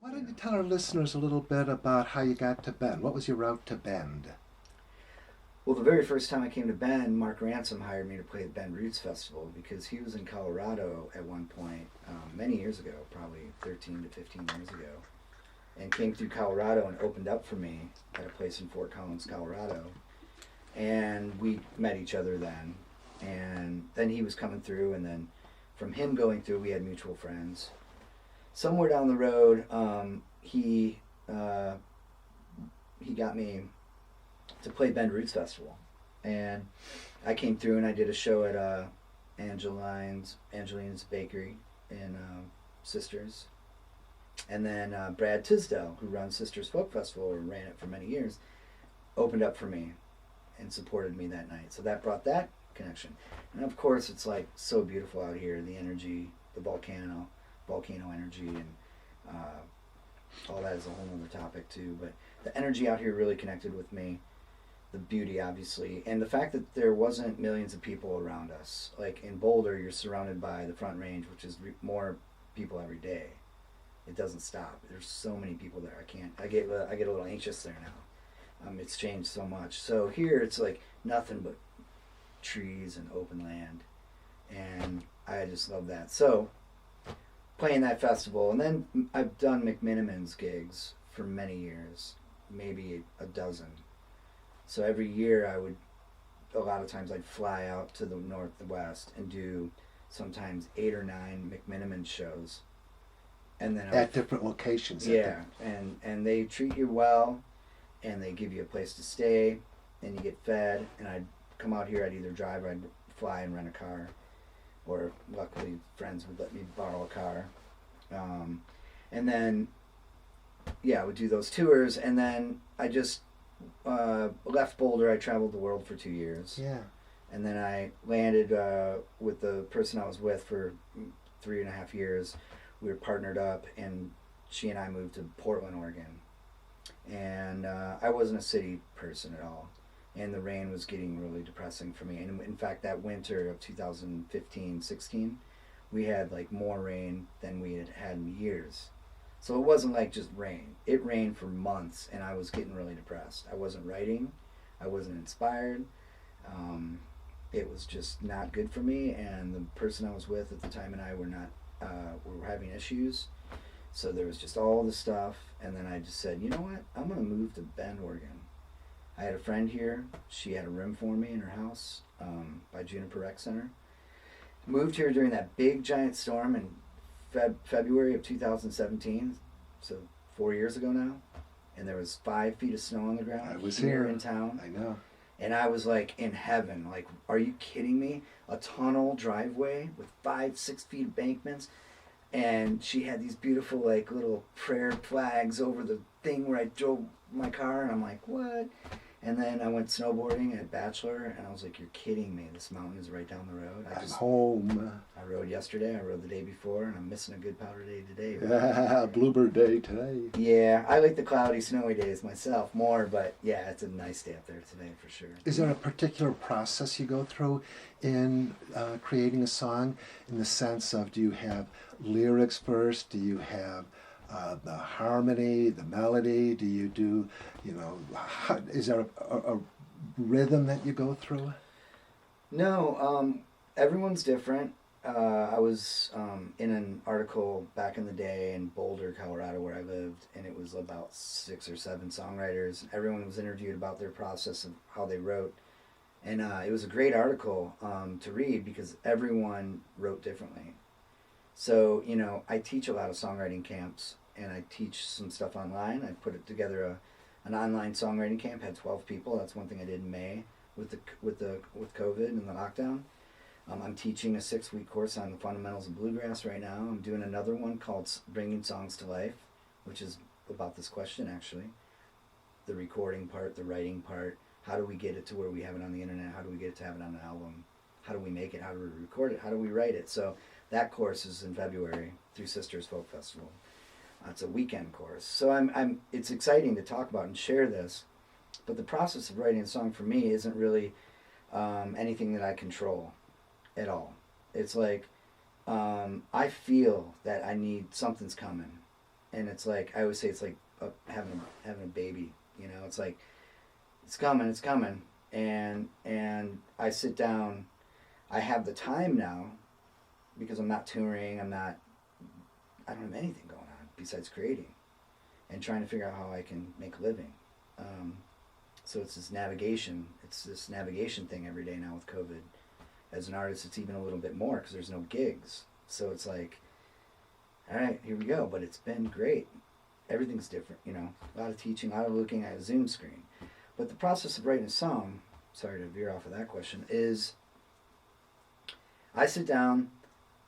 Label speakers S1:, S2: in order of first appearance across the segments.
S1: Why don't you tell our listeners a little bit about how you got to Bend? What was your route to Bend?
S2: Well, the very first time I came to Bend, Mark Ransom hired me to play the Bend Roots Festival because he was in Colorado at one point, many years ago, probably 13 to 15 years ago, and came through Colorado and opened up for me at a place in Fort Collins, Colorado. And we met each other then. And then he was coming through, and then from him going through, we had mutual friends. Somewhere down the road, he got me to play Bend Roots Festival, and I came through and I did a show at Angelina's Bakery in Sisters, and then Brad Tisdale, who runs Sisters Folk Festival and ran it for many years, opened up for me and supported me that night. So that brought that connection, and of course it's like so beautiful out here, the energy, the volcano energy, and all that is a whole other topic too. But the energy out here really connected with me, the beauty obviously, and the fact that there wasn't millions of people around us. Like in Boulder, you're surrounded by the Front Range, which is more people every day. It doesn't stop. There's so many people there. I get a little anxious there now. It's changed so much. So here it's like nothing but trees and open land, and I just love that. So playing that festival, and then I've done McMiniman's gigs for many years, maybe a dozen. So every year a lot of times I'd fly out to the northwest and do sometimes 8 or 9 McMiniman shows, and then
S1: At different locations.
S2: yeah, and they treat you well, and they give you a place to stay, and you get fed. And I'd come out here, I'd either drive or I'd fly and rent a car, or luckily friends would let me borrow a car, and then yeah, I would do those tours, and then I just left Boulder. I traveled the world for 2 years,
S1: Yeah.
S2: and then I landed with the person I was with for 3.5 years. We were partnered up, and she and I moved to Portland, Oregon. And I wasn't a city person at all, and the rain was getting really depressing for me. And in fact, that winter of 2015-16, we had like more rain than we had had in years. So it wasn't like just rain. It rained for months, and I was getting really depressed. I wasn't writing. I wasn't inspired. Um, it was just not good for me, and the person I was with at the time and I were not, we were having issues. So there was just all this stuff, and then I just said, you know what? I'm going to move to Bend, Oregon. I had a friend here. She had a room for me in her house by Juniper Rec Center. Moved here during that big giant storm in February of 2017, so 4 years ago now, and there was 5 feet of snow on the ground.
S1: I was
S2: here
S1: here.
S2: in town,
S1: I know.
S2: and I was like in heaven. Like, are you kidding me? A tunnel driveway with 5, 6 feet embankments, and she had these beautiful like little prayer flags over the thing where I drove my car, and I'm like, what? And then I went snowboarding at Bachelor, and I was like, you're kidding me. This mountain is right down the road.
S1: I'm home.
S2: I rode yesterday, I rode the day before, and I'm missing a good powder day today.
S1: Yeah, Bluebird Day today.
S2: Yeah, I like the cloudy, snowy days myself more, but yeah, it's a nice day up there today for sure.
S1: Is there a particular process you go through in creating a song, in the sense of, do you have lyrics first? Do you have the harmony, the melody? Do you do, is there a rhythm that you go through?
S2: No, everyone's different. I was in an article back in the day in Boulder, Colorado, where I lived, and it was about 6 or 7 songwriters. Everyone was interviewed about their process of how they wrote, and it was a great article to read because everyone wrote differently. So, I teach a lot of songwriting camps, and I teach some stuff online. I put it together an online songwriting camp, had 12 people. That's one thing I did in May with COVID and the lockdown. I'm teaching a 6-week course on the fundamentals of bluegrass right now. I'm doing another one called Bringing Songs to Life, which is about this question actually. The recording part, the writing part. How do we get it to where we have it on the internet? How do we get it to have it on an album? How do we make it? How do we record it? How do we write it? So that course is in February through Sisters Folk Festival. It's a weekend course. So it's exciting to talk about and share this, but the process of writing a song for me isn't really anything that I control at all. It's like I feel that I need something's coming, and it's like I always say it's like having a baby. It's like it's coming, and I sit down. I have the time now because I'm not touring. I don't have anything going on besides creating and trying to figure out how I can make a living. So it's this navigation. It's this navigation thing every day now with COVID. As an artist, it's even a little bit more because there's no gigs. So it's like, all right, here we go. But it's been great. Everything's different, a lot of teaching, a lot of looking at a Zoom screen. But the process of writing a song, sorry to veer off of that question, is I sit down,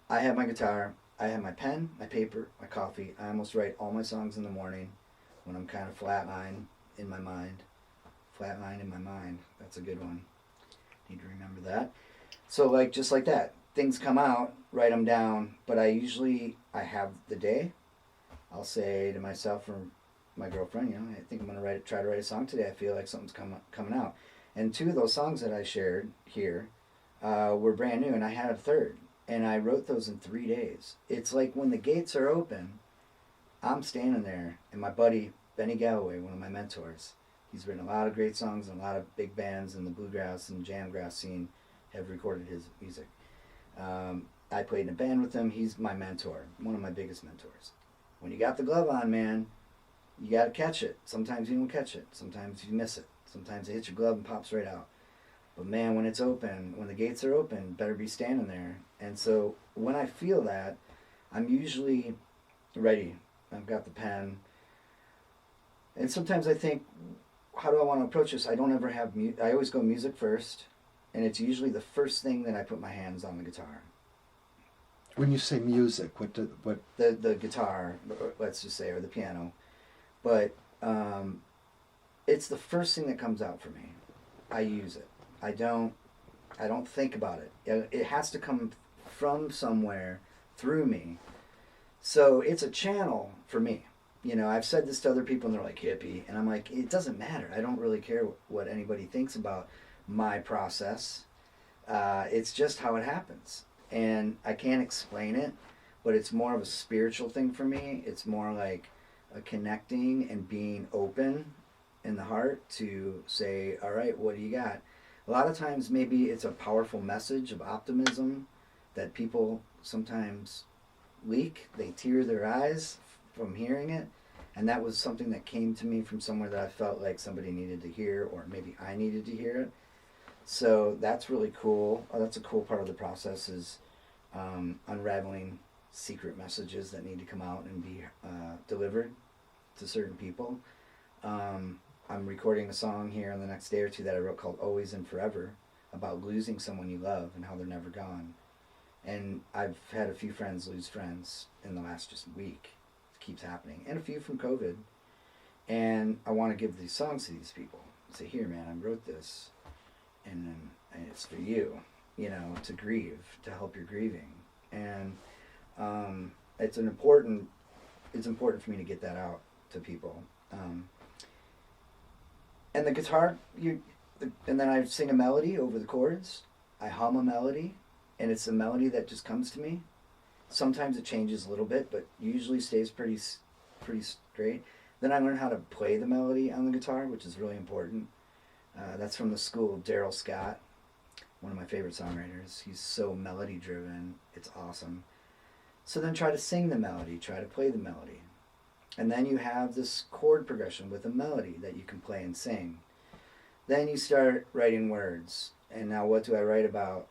S2: I have my guitar, I have my pen, my paper, my coffee. I almost write all my songs in the morning when I'm kind of flatline in my mind. Flatline in my mind. That's a good one. Need to remember that. So just like that, things come out, write them down, but I have the day. I'll say to myself or my girlfriend, I think I'm going to try to write a song today. I feel like something's coming out. And 2 of those songs that I shared here were brand new, and I had a third. And I wrote those in 3 days. It's like when the gates are open, I'm standing there, and my buddy, Benny Galloway, one of my mentors, he's written a lot of great songs, and a lot of big bands in the bluegrass and jamgrass scene have recorded his music. I played in a band with him. He's my mentor, one of my biggest mentors. When you got the glove on, man, you got to catch it. Sometimes you don't catch it. Sometimes you miss it. Sometimes it hits your glove and pops right out. But man, when it's open, when the gates are open, better be standing there. And so when I feel that, I'm usually ready. I've got the pen. And sometimes I think, how do I want to approach this? I don't ever have I always go music first, and it's usually the first thing that I put my hands on the guitar.
S1: When you say music, what?
S2: The guitar, let's just say, or the piano, but it's the first thing that comes out for me. I use it. I don't think about it. It has to come from somewhere through me. So it's a channel for me. I've said this to other people and they're like, hippie. And I'm like, it doesn't matter. I don't really care what anybody thinks about my process. It's just how it happens. And I can't explain it, but it's more of a spiritual thing for me. It's more like a connecting and being open in the heart to say, all right, what do you got? A lot of times maybe it's a powerful message of optimism that people sometimes leak. They tear their eyes from hearing it. And that was something that came to me from somewhere that I felt like somebody needed to hear, or maybe I needed to hear it. So that's really cool. That's a cool part of the process is unraveling secret messages that need to come out and be delivered to certain people. I'm recording a song here in the next day or 2 that I wrote called Always and Forever, about losing someone you love and how they're never gone. And I've had a few friends lose friends in the last just week. It keeps happening. And a few from COVID. And I want to give these songs to these people. Say, here, man, I wrote this. And it's for you, to grieve, to help your grieving. And it's important for me to get that out to people. And the guitar, and then I sing a melody over the chords. I hum a melody, and it's a melody that just comes to me. Sometimes it changes a little bit, but usually stays pretty straight. Then I learn how to play the melody on the guitar, which is really important. That's from the school of Daryl Scott, one of my favorite songwriters. He's so melody driven. It's awesome. So then try to sing the melody, try to play the melody. And then you have this chord progression with a melody that you can play and sing. Then you start writing words. And now what do I write about?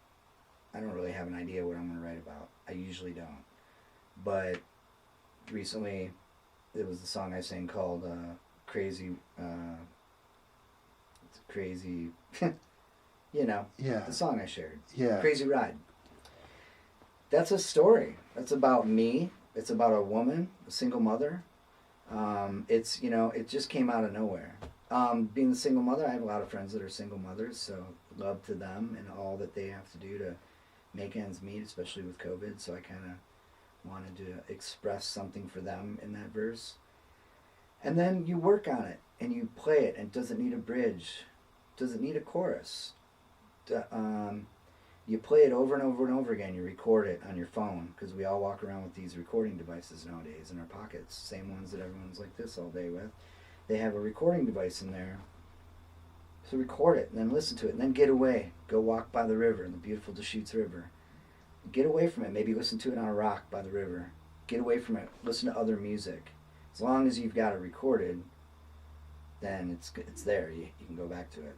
S2: I don't really have an idea what I'm going to write about. I usually don't. But recently, it was the song I sang called Crazy,
S1: Yeah.
S2: the song I shared.
S1: Yeah.
S2: Crazy Ride. That's a story. That's about me. It's about a woman, a single mother. It just came out of nowhere. Being a single mother, I have a lot of friends that are single mothers, so love to them and all that they have to do to make ends meet, especially with COVID. So I kind of wanted to express something for them in that verse. And then you work on it and you play it, and does it need a bridge? Does it need a chorus? You play it over and over and over again. You record it on your phone, because we all walk around with these recording devices nowadays in our pockets. Same ones that everyone's like this all day with. They have a recording device in there. So record it, and then listen to it, and then get away. Go walk by the river, the beautiful Deschutes River. Get away from it. Maybe listen to it on a rock by the river. Get away from it. Listen to other music. As long as you've got it recorded, then it's there. You can go back to it.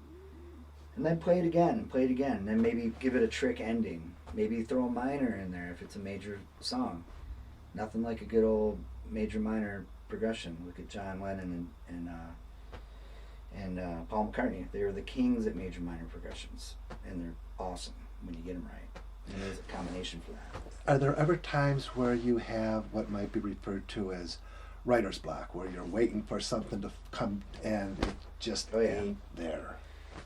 S2: And then play it again, and play it again. And then maybe give it a trick ending. Maybe throw a minor in there if it's a major song. Nothing like a good old major-minor progression. Look at John Lennon and Paul McCartney. They were the kings at major-minor progressions. And they're awesome when you get them right. And there's a combination for that.
S1: Are there ever times where you have what might be referred to as writer's block, where you're waiting for something to come and it just ain't there?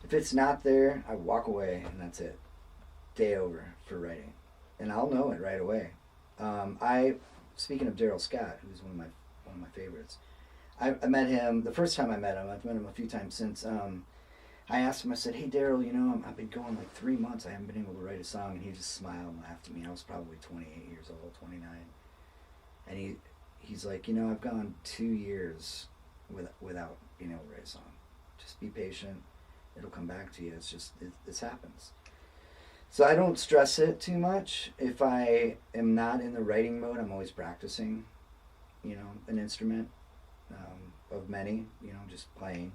S2: If it's not there, I walk away and that's it. Day over for writing. And I'll know it right away. Speaking of Daryl Scott, who's one of my favorites, I met him, the first time I met him, I've met him a few times since, I asked him, I said, hey Daryl, I've been going like 3 months, I haven't been able to write a song, and he just smiled and laughed at me. I was probably 28 years old, 29. And he's like, I've gone 2 years without being able to write a song. Just be patient. It'll come back to you. It's just, this happens. So I don't stress it too much. If I am not in the writing mode, I'm always practicing, an instrument of many, just playing.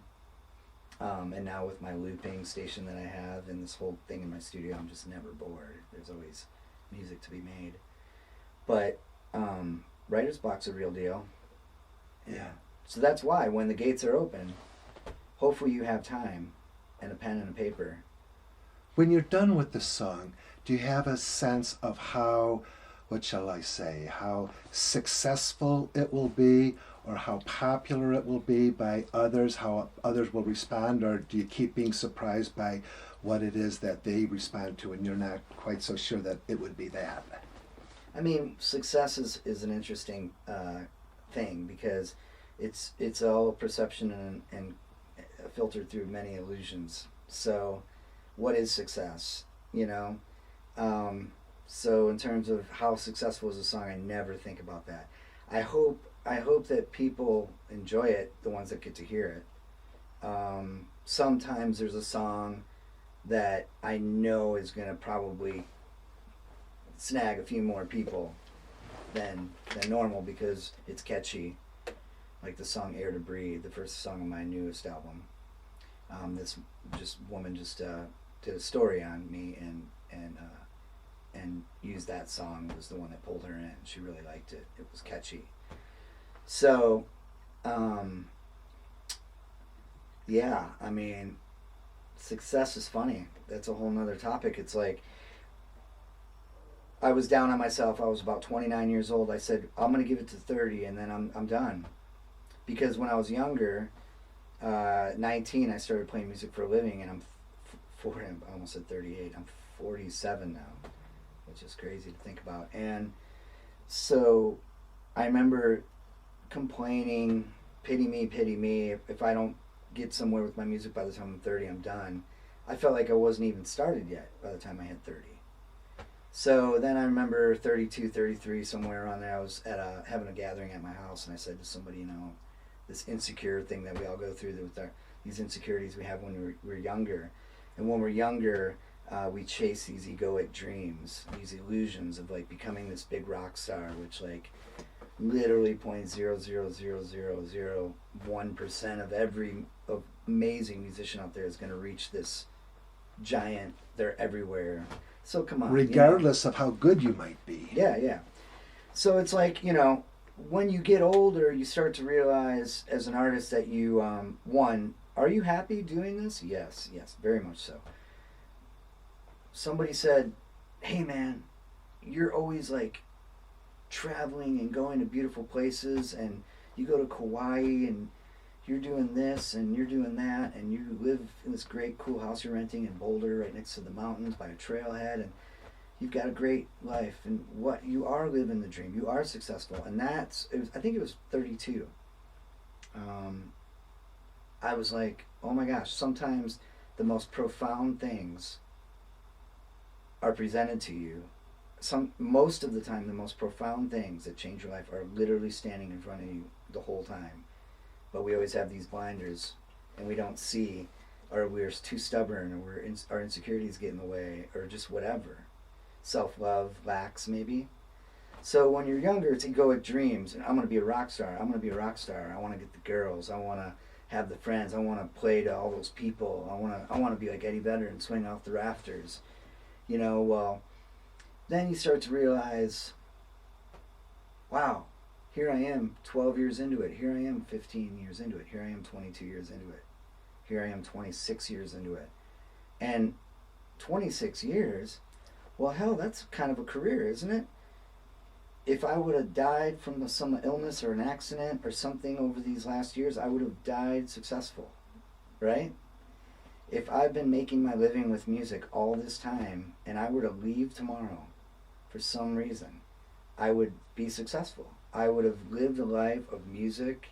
S2: And now with my looping station that I have and this whole thing in my studio, I'm just never bored. There's always music to be made. But writer's block's a real deal.
S1: Yeah.
S2: So that's why when the gates are open, hopefully you have time and a pen and a paper.
S1: When you're done with the song, do you have a sense of how successful it will be, or how popular it will be by others, how others will respond, or do you keep being surprised by what it is that they respond to and you're not quite so sure that it would be that?
S2: I mean, success is an interesting thing, because it's all perception and filtered through many illusions. So what is success, so in terms of how successful is a song, I never think about that. I hope that people enjoy it, the ones that get to hear it. Sometimes there's a song that I know is going to probably snag a few more people than normal because it's catchy, like the song Air to Breathe, the first song on my newest album. This woman just did a story on me and used that song, was the one that pulled her in. She really liked it. It was catchy. So, yeah, I mean, success is funny. That's a whole nother topic. It's like, I was down on myself. I was about 29 years old. I said, I'm going to give it to 30 and then I'm done. Because when I was younger, 19, I started playing music for a living, and I'm 40, I almost said 38. I'm 47 now, which is crazy to think about. And so I remember complaining, pity me, if I don't get somewhere with my music by the time I'm 30, I'm done. I felt like I wasn't even started yet by the time I hit 30. So then I remember 32, 33, somewhere around there, I was at having a gathering at my house, and I said to somebody, this insecure thing that we all go through with these insecurities we have when we're younger. And when we're younger, we chase these egoic dreams, these illusions of like becoming this big rock star, which like literally 0.00001% of every amazing musician out there is going to reach this giant, they're everywhere. So come on.
S1: Regardless of how good you might be.
S2: Yeah. So it's like, when you get older, you start to realize as an artist that you, one, are you happy doing this? Yes, very much so. Somebody said, hey man, you're always like traveling and going to beautiful places, and you go to Kauai and you're doing this and you're doing that, and you live in this great cool house you're renting in Boulder right next to the mountains by a trailhead, and you've got a great life, and what you are living the dream, you are successful. And I think it was 32. I was like, oh my gosh, sometimes the most profound things are presented to you, most of the time, the most profound things that change your life are literally standing in front of you the whole time. But we always have these blinders, and we don't see, or we're too stubborn, or our insecurities get in the way, or just whatever. Self-love lacks, maybe. So when you're younger, it's egoic dreams. And I'm going to be a rock star. I'm going to be a rock star. I want to get the girls. I want to have the friends. I want to play to all those people. I want to be like Eddie Vedder and swing off the rafters. Well, then you start to realize, wow, here I am 12 years into it. Here I am 15 years into it. Here I am 22 years into it. Here I am 26 years into it. And 26 years, well, hell, that's kind of a career, isn't it? If I would have died from some illness or an accident or something over these last years, I would have died successful, right? If I've been making my living with music all this time and I were to leave tomorrow for some reason, I would be successful. I would have lived a life of music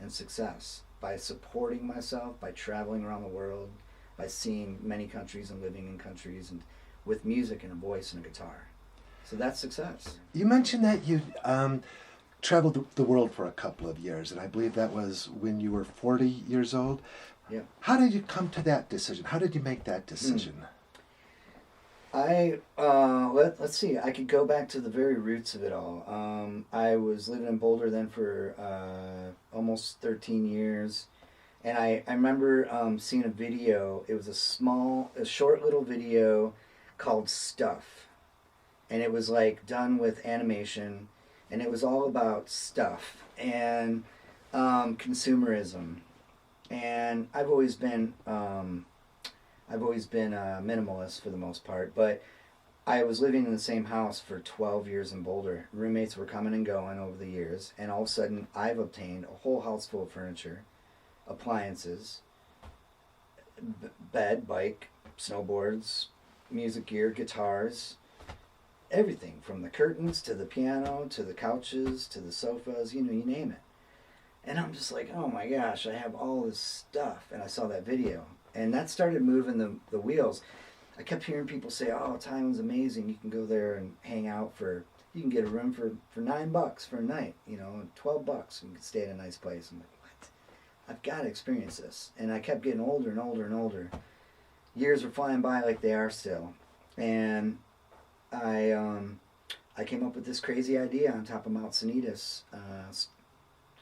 S2: and success by supporting myself, by traveling around the world, by seeing many countries and living in countries, and with music and a voice and a guitar. So that's success.
S1: You mentioned that you traveled the world for a couple of years, and I believe that was when you were 40 years old.
S2: Yeah.
S1: How did you come to that decision? How did you make that decision?
S2: Let's see. I could go back to the very roots of it all. I was living in Boulder then for almost 13 years, and I remember seeing a video. It was a short little video called Stuff. And it was like done with animation, and it was all about stuff and consumerism. And I've always been a minimalist for the most part, but I was living in the same house for 12 years in Boulder. Roommates were coming and going over the years, and all of a sudden I've obtained a whole house full of furniture, appliances, bed, bike, snowboards, music gear, guitars, everything from the curtains to the piano to the couches to the sofas, you name it. And I'm just like, oh my gosh, I have all this stuff. And I saw that video, and that started moving the wheels. I kept hearing people say, oh, Thailand's amazing. You can go there and hang out you can get a room for $9 for a night, $12, and you can stay at a nice place. I'm like, what? I've got to experience this. And I kept getting older and older and older. Years were flying by like they are still. And I came up with this crazy idea on top of Mount Sanitas,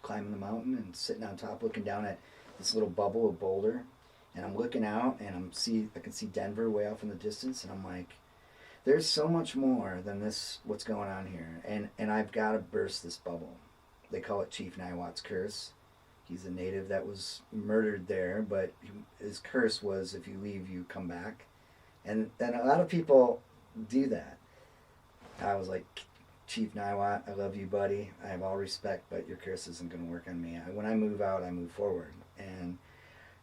S2: climbing the mountain and sitting on top looking down at this little bubble of Boulder, and I'm looking out and I can see Denver way off in the distance, and I'm like, there's so much more than this, what's going on here, and I've got to burst this bubble. They call it Chief Niwat's curse. He's a native that was murdered there, but his curse was if you leave, you come back. And a lot of people do that. I was like, Chief Niwat, I love you, buddy. I have all respect, but your curse isn't going to work on me. When I move out, I move forward. And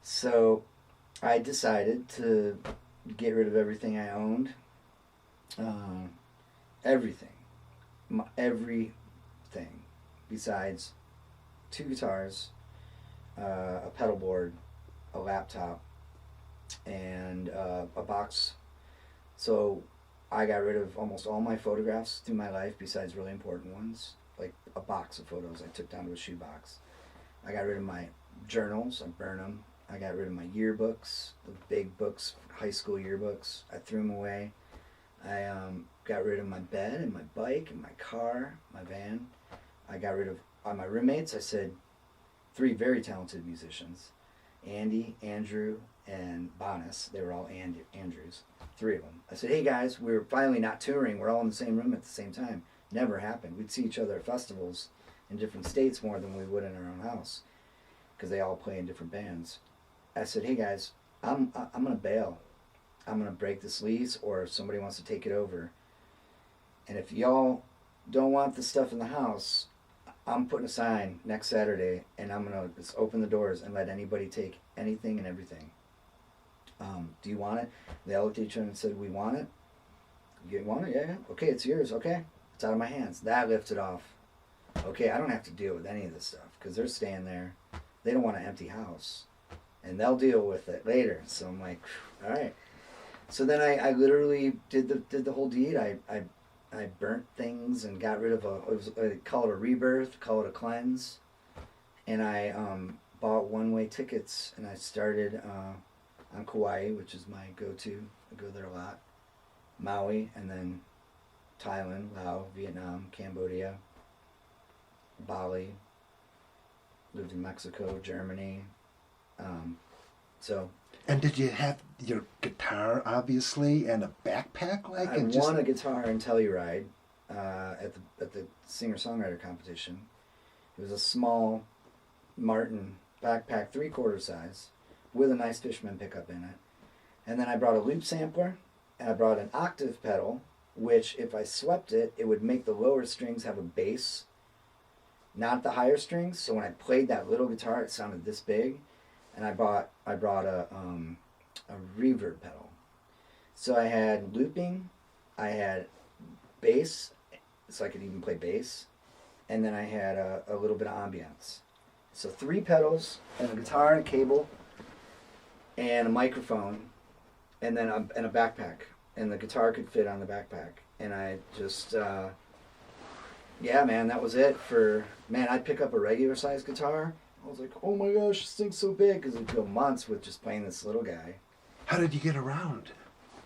S2: so I decided to get rid of everything I owned. Everything. Everything. Besides 2 guitars, a pedal board, a laptop, and a box. So I got rid of almost all my photographs through my life, besides really important ones, like a box of photos I took down to a shoebox. I got rid of my journals, I burned them. I got rid of my yearbooks, the big books, high school yearbooks. I threw them away. I got rid of my bed and my bike and my car, my van. I got rid of all my roommates. I said 3 very talented musicians, Andy, Andrew, and Bonas. They were all Andrews, 3 of them. I said, hey guys, we're finally not touring. We're all in the same room at the same time. Never happened. We'd see each other at festivals in different states more than we would in our own house, because they all play in different bands. I said, hey guys, I'm going to bail. I'm going to break this lease, or if somebody wants to take it over. And if y'all don't want the stuff in the house, I'm putting a sign next Saturday, and I'm going to just open the doors and let anybody take anything and everything. Do you want it? They all looked at each other and said, we want it. You want it? Yeah. Okay, it's yours. Okay. It's out of my hands. That lifted off. Okay, I don't have to deal with any of this stuff, because they're staying there. They don't want an empty house, and they'll deal with it later. So I'm like, all right. So then I literally did the whole deed. I burnt things and got rid of I call it a rebirth, call it a cleanse, and I bought one-way tickets and I started on Kauai, which is my go-to. I go there a lot. Maui, and then Thailand, Laos, Vietnam, Cambodia, Bali. Lived in Mexico, Germany. So.
S1: And did you have your guitar, obviously, and a backpack, like?
S2: I
S1: and
S2: won a guitar in Telluride at the singer-songwriter competition. It was a small Martin backpack, 3/4 size, with a nice Fishman pickup in it. And then I brought a loop sampler, and I brought an octave pedal, which if I swept it, it would make the lower strings have a bass, not the higher strings. So when I played that little guitar, it sounded this big. And I brought a reverb pedal. So I had looping, I had bass, so I could even play bass, and then I had a little bit of ambience. So 3 pedals, and a guitar and a cable, and a microphone, and then a backpack. And the guitar could fit on the backpack. And I just, yeah, man, that was it I'd pick up a regular size guitar. I was like, oh my gosh, this thing's so big, because it'd go months with just playing this little guy.
S1: How did you get around?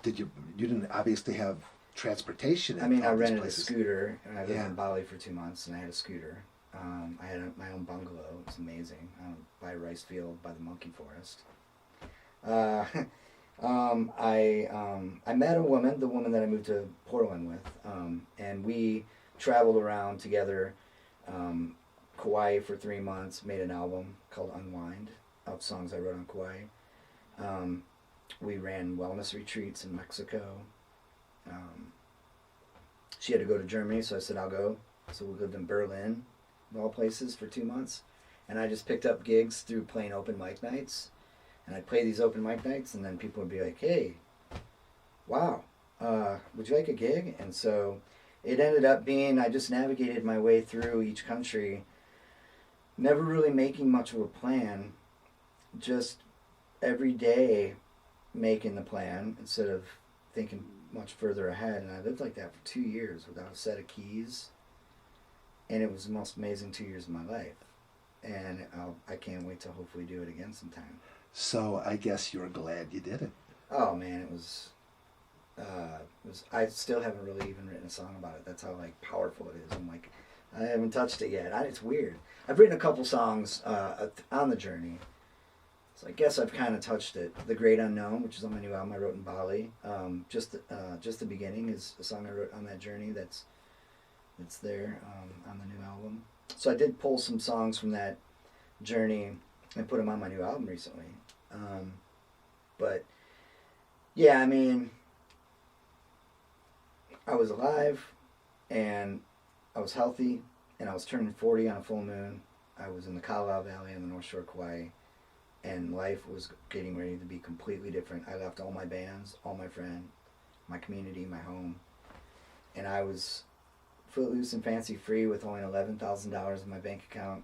S1: You didn't obviously have transportation.
S2: I rented a scooter, and I lived in Bali for 2 months, and I had a scooter. I had my own bungalow. It was amazing. By a rice field, by the monkey forest. I met a woman, the woman that I moved to Portland with, and we traveled around together. Kauai for 3 months, made an album called Unwind of songs I wrote on Kauai. We ran wellness retreats in Mexico. She had to go to Germany, so I said, I'll go. So we lived in Berlin, of all places, for 2 months. And I just picked up gigs through playing open mic nights. And I'd play these open mic nights, and then people would be like, hey, wow, would you like a gig? And so it ended up being, I just navigated my way through each country, never really making much of a plan, just every day making the plan instead of thinking much further ahead. And I lived like that for 2 years without a set of keys, and it was the most amazing 2 years of my life. And I can't wait to hopefully do it again sometime.
S1: So I guess you're glad you did it.
S2: Oh man, it was I still haven't really even written a song about it. That's how like powerful it is. I'm like, I haven't touched it yet. It's weird. I've written a couple songs on the journey, so I guess I've kind of touched it. The Great Unknown, which is on my new album I wrote in Bali. Just the Beginning is a song I wrote on that journey. That's there on the new album. So I did pull some songs from that journey and put them on my new album recently. But yeah, I mean, I was alive and I was healthy and I was turning 40 on a full moon. I was in the Kalalau Valley on the North Shore of Kauai, and life was getting ready to be completely different. I left all my bands, all my friends, my community, my home, and I was footloose and fancy free with only $11,000 in my bank account.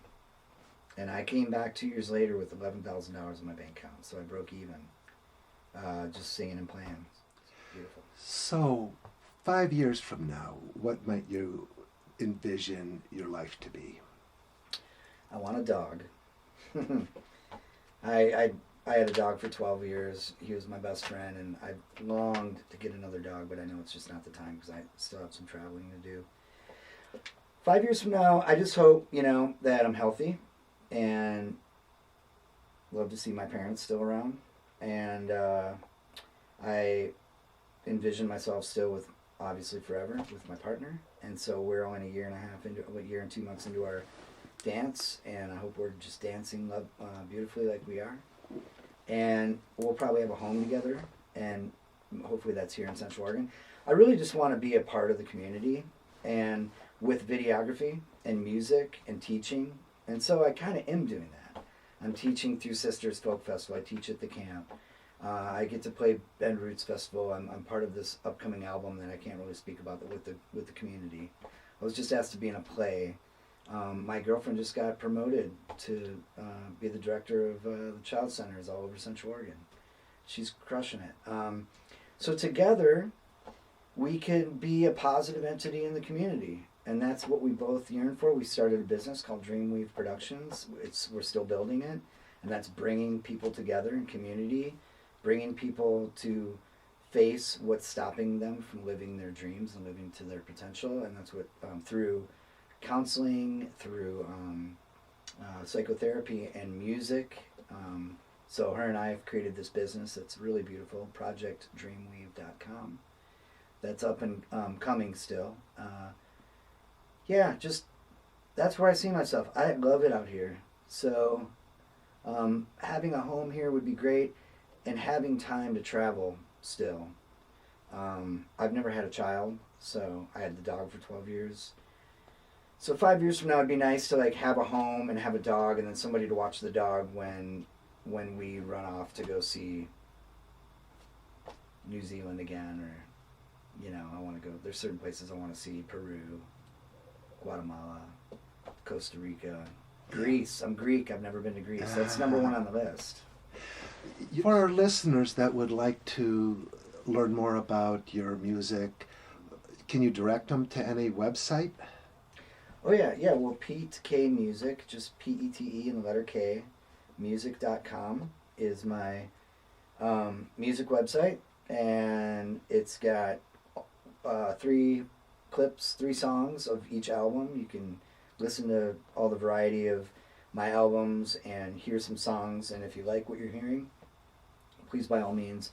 S2: And I came back 2 years later with $11,000 in my bank account, so I broke even, just singing and playing. It's beautiful.
S1: So, 5 years from now, what might you envision your life to be?
S2: I want a dog. I had a dog for 12 years. He was my best friend, and I longed to get another dog, but I know it's just not the time because I still have some traveling to do. 5 years from now, I just hope, that I'm healthy, and love to see my parents still around. And I envision myself still with, obviously forever, with my partner. And so we're only a year and 2 months into our dance, and I hope we're just dancing beautifully like we are. And we'll probably have a home together, and hopefully that's here in Central Oregon. I really just want to be a part of the community, and with videography and music and teaching. And so I kind of am doing that. I'm teaching through Sisters Folk Festival. I teach at the camp. I get to play Bend Roots Festival. I'm part of this upcoming album that I can't really speak about with the community. I was just asked to be in a play. My girlfriend just got promoted to be the director of the child centers all over Central Oregon. She's crushing it. So together, we can be a positive entity in the community. And that's what we both yearn for. We started a business called Dreamweave Productions. We're still building it. And that's bringing people together in community, bringing people to face what's stopping them from living their dreams and living to their potential. And that's what, through counseling, through psychotherapy and music. So her and I have created this business that's really beautiful, projectdreamweave.com. That's up and coming still. Yeah, just that's where I see myself. I love it out here. So having a home here would be great, and having time to travel still. I've never had a child, so I had the dog for 12 years. So 5 years from now, it'd be nice to like have a home and have a dog, and then somebody to watch the dog when we run off to go see New Zealand again, or I want to go. There's certain places I want to see: Peru, Guatemala, Costa Rica, Greece. I'm Greek. I've never been to Greece. That's number one on the list.
S1: For our listeners that would like to learn more about your music, can you direct them to any website?
S2: Oh yeah. Well, Pete K Music, just Pete and the letter K, music.com is my music website, and it's got 3 clips, 3 songs of each album. You can listen to all the variety of my albums and hear some songs, and if you like what you're hearing, please by all means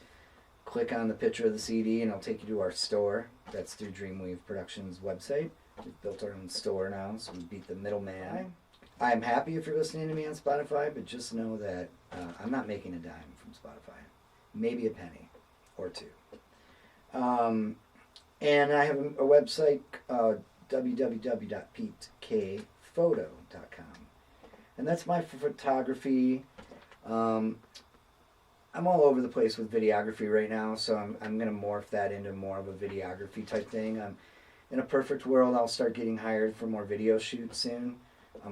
S2: click on the picture of the CD and I'll take you to our store. That's through Dreamweave Productions website. We've built our own store now, so we beat the middleman. I'm happy if you're listening to me on Spotify, but just know that I'm not making a dime from Spotify. Maybe a penny or 2. And I have a website, www.petekphoto.com. And that's my photography. I'm all over the place with videography right now, so I'm going to morph that into more of a videography type thing. In a perfect world, I'll start getting hired for more video shoots soon.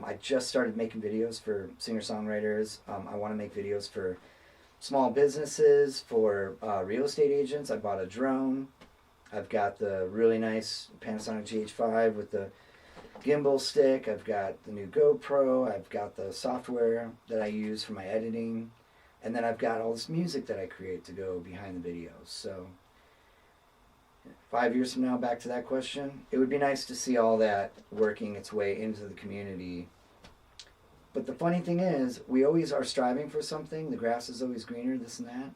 S2: I just started making videos for singer-songwriters. I want to make videos for small businesses, for real estate agents. I bought a drone. I've got the really nice Panasonic GH5 with the gimbal stick. I've got the new GoPro. I've got the software that I use for my editing. And then I've got all this music that I create to go behind the videos. So 5 years from now, back to that question, it would be nice to see all that working its way into the community. But the funny thing is, we always are striving for something. The grass is always greener, this and that.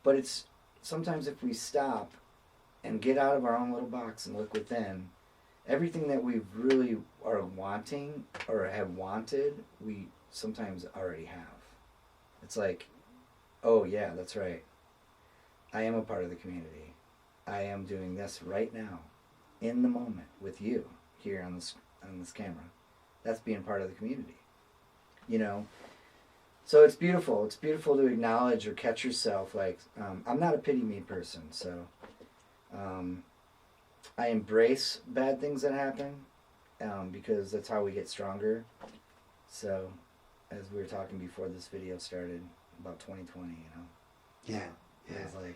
S2: But it's sometimes if we stop and get out of our own little box and look within, everything that we really are wanting or have wanted, we sometimes already have. It's like, oh yeah, that's right. I am a part of the community. I am doing this right now, in the moment, with you here on this camera. That's being part of the community. So it's beautiful. It's beautiful to acknowledge or catch yourself. Like, I'm not a pity me person, so I embrace bad things that happen because that's how we get stronger. So, as we were talking before this video started, about 2020,
S1: Yeah.
S2: It was like...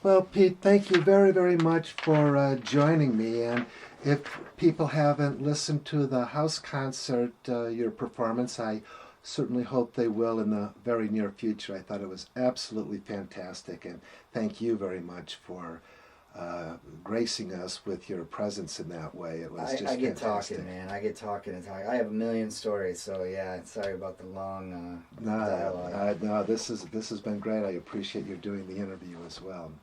S1: Well, Pete, thank you very, very much for joining me. And if people haven't listened to the house concert, your performance, I certainly hope they will in the very near future. I thought it was absolutely fantastic. And thank you very much for gracing us with your presence in that way. It was just
S2: I get
S1: fantastic.
S2: talking, man. I get talking and talking. I have a million stories, so yeah, sorry about the long dialogue.
S1: No, this has been great. I appreciate you doing the interview as well.